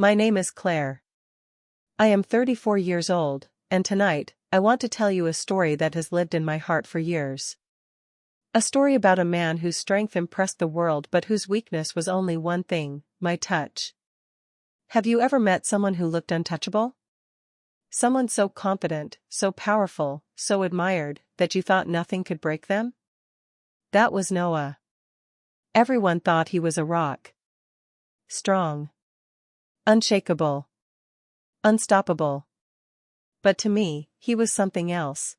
My name is Claire. I am 34 years old, and tonight, I want to tell you a story that has lived in my heart for years. A story about a man whose strength impressed the world but whose weakness was only one thing: my touch. Have you ever met someone who looked untouchable? Someone so confident, so powerful, so admired, that you thought nothing could break them? That was Noah. Everyone thought he was a rock. Strong. Unshakable. Unstoppable. But to me, he was something else.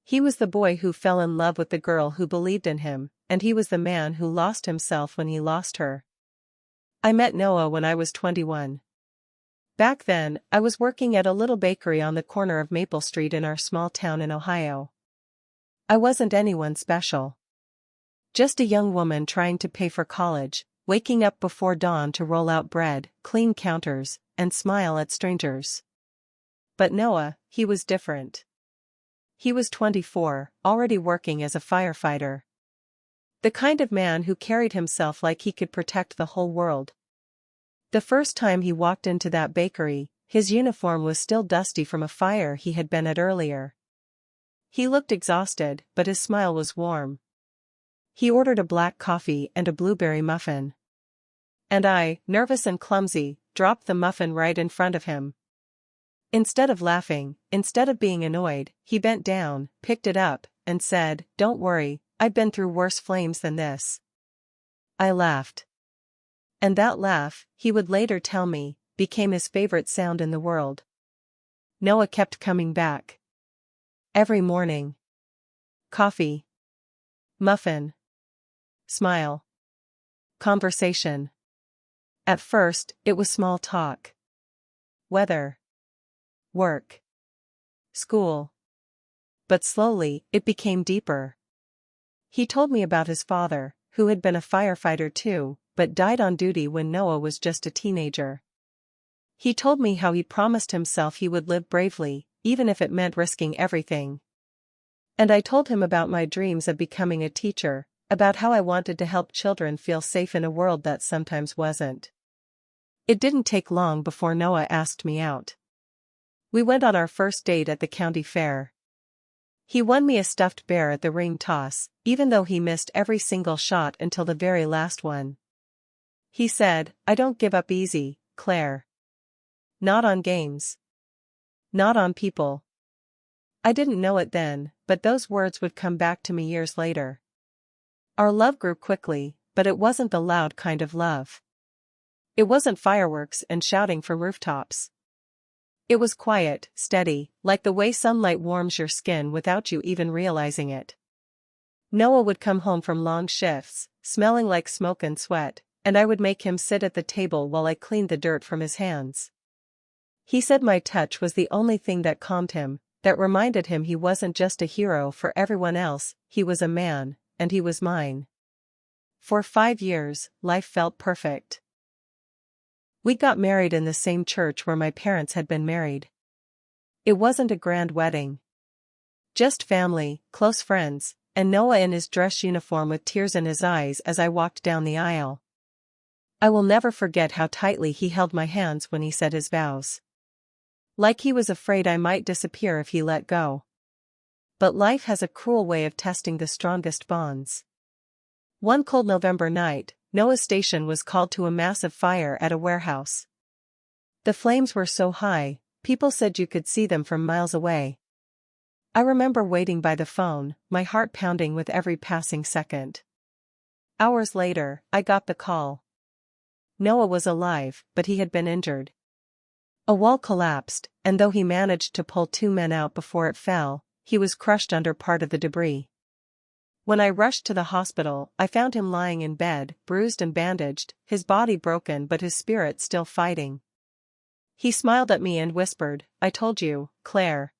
He was the boy who fell in love with the girl who believed in him, and he was the man who lost himself when he lost her. I met Noah when I was 21. Back then, I was working at a little bakery on the corner of Maple Street in our small town in Ohio. I wasn't anyone special. Just a young woman trying to pay for college, waking up before dawn to roll out bread, clean counters, and smile at strangers. But Noah, he was different. He was 24, already working as a firefighter. The kind of man who carried himself like he could protect the whole world. The first time he walked into that bakery, his uniform was still dusty from a fire he had been at earlier. He looked exhausted, but his smile was warm. He ordered a black coffee and a blueberry muffin. And I, nervous and clumsy, dropped the muffin right in front of him. Instead of laughing, instead of being annoyed, he bent down, picked it up, and said, "Don't worry, I've been through worse flames than this." I laughed. And that laugh, he would later tell me, became his favorite sound in the world. Noah kept coming back. Every morning. Coffee. Muffin. Smile. Conversation. At first, it was small talk. Weather. Work. School. But slowly, it became deeper. He told me about his father, who had been a firefighter too, but died on duty when Noah was just a teenager. He told me how he promised himself he would live bravely, even if it meant risking everything. And I told him about my dreams of becoming a teacher, about how I wanted to help children feel safe in a world that sometimes wasn't. It didn't take long before Noah asked me out. We went on our first date at the county fair. He won me a stuffed bear at the ring toss, even though he missed every single shot until the very last one. He said, "I don't give up easy, Claire. Not on games. Not on people." I didn't know it then, but those words would come back to me years later. Our love grew quickly, but it wasn't the loud kind of love. It wasn't fireworks and shouting from rooftops. It was quiet, steady, like the way sunlight warms your skin without you even realizing it. Noah would come home from long shifts, smelling like smoke and sweat, and I would make him sit at the table while I cleaned the dirt from his hands. He said my touch was the only thing that calmed him, that reminded him he wasn't just a hero for everyone else, he was a man, and he was mine. For 5 years, life felt perfect. We got married in the same church where my parents had been married. It wasn't a grand wedding. Just family, close friends, and Noah in his dress uniform with tears in his eyes as I walked down the aisle. I will never forget how tightly he held my hands when he said his vows. Like he was afraid I might disappear if he let go. But life has a cruel way of testing the strongest bonds. One cold November night, Noah's station was called to a massive fire at a warehouse. The flames were so high, people said you could see them from miles away. I remember waiting by the phone, my heart pounding with every passing second. Hours later, I got the call. Noah was alive, but he had been injured. A wall collapsed, and though he managed to pull 2 men out before it fell, he was crushed under part of the debris. When I rushed to the hospital, I found him lying in bed, bruised and bandaged, his body broken but his spirit still fighting. He smiled at me and whispered, "I told you, Claire.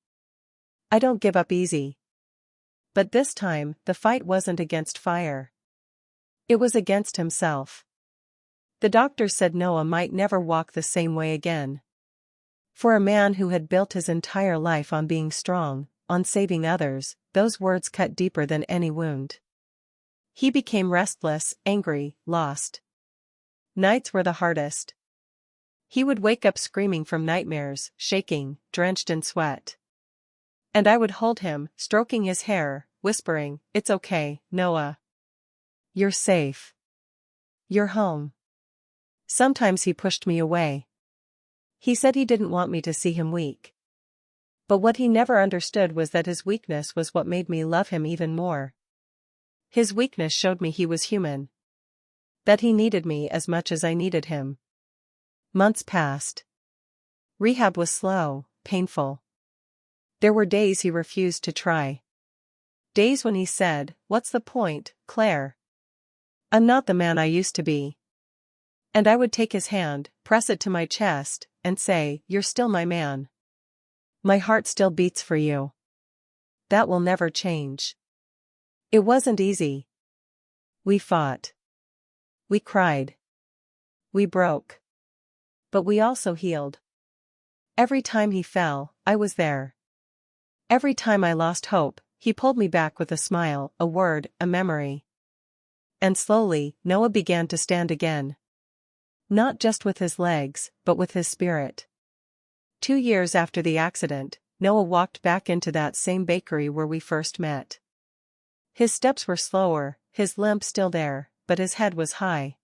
I don't give up easy." But this time, the fight wasn't against fire. It was against himself. The doctor said Noah might never walk the same way again. For a man who had built his entire life on being strong, on saving others, those words cut deeper than any wound. He became restless, angry, lost. Nights were the hardest. He would wake up screaming from nightmares, shaking, drenched in sweat. And I would hold him, stroking his hair, whispering, "It's okay, Noah. You're safe. You're home." Sometimes he pushed me away. He said he didn't want me to see him weak. But what he never understood was that his weakness was what made me love him even more. His weakness showed me he was human. That he needed me as much as I needed him. Months passed. Rehab was slow, painful. There were days he refused to try. Days when he said, "What's the point, Claire? I'm not the man I used to be." And I would take his hand, press it to my chest, and say, "You're still my man. My heart still beats for you. That will never change." It wasn't easy. We fought. We cried. We broke. But we also healed. Every time he fell, I was there. Every time I lost hope, he pulled me back with a smile, a word, a memory. And slowly, Noah began to stand again. Not just with his legs, but with his spirit. 2 years after the accident, Noah walked back into that same bakery where we first met. His steps were slower, his limp still there, but his head was high.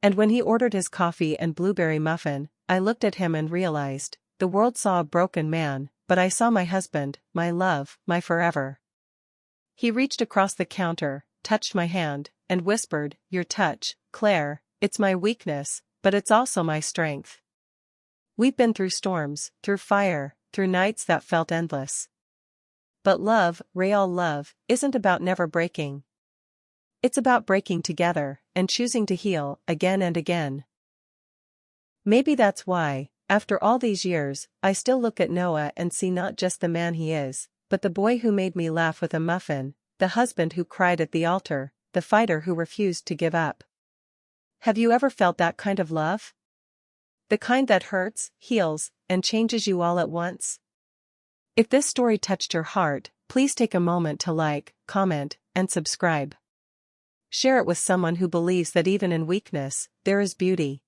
And when he ordered his coffee and blueberry muffin, I looked at him and realized, the world saw a broken man, but I saw my husband, my love, my forever. He reached across the counter, touched my hand, and whispered, "Your touch, Claire, it's my weakness, but it's also my strength." We've been through storms, through fire, through nights that felt endless. But love, real love, isn't about never breaking. It's about breaking together, and choosing to heal, again and again. Maybe that's why, after all these years, I still look at Noah and see not just the man he is, but the boy who made me laugh with a muffin, the husband who cried at the altar, the fighter who refused to give up. Have you ever felt that kind of love? The kind that hurts, heals, and changes you all at once? If this story touched your heart, please take a moment to like, comment, and subscribe. Share it with someone who believes that even in weakness, there is beauty.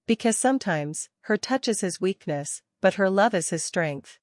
Because sometimes, her touch is his weakness, but her love is his strength.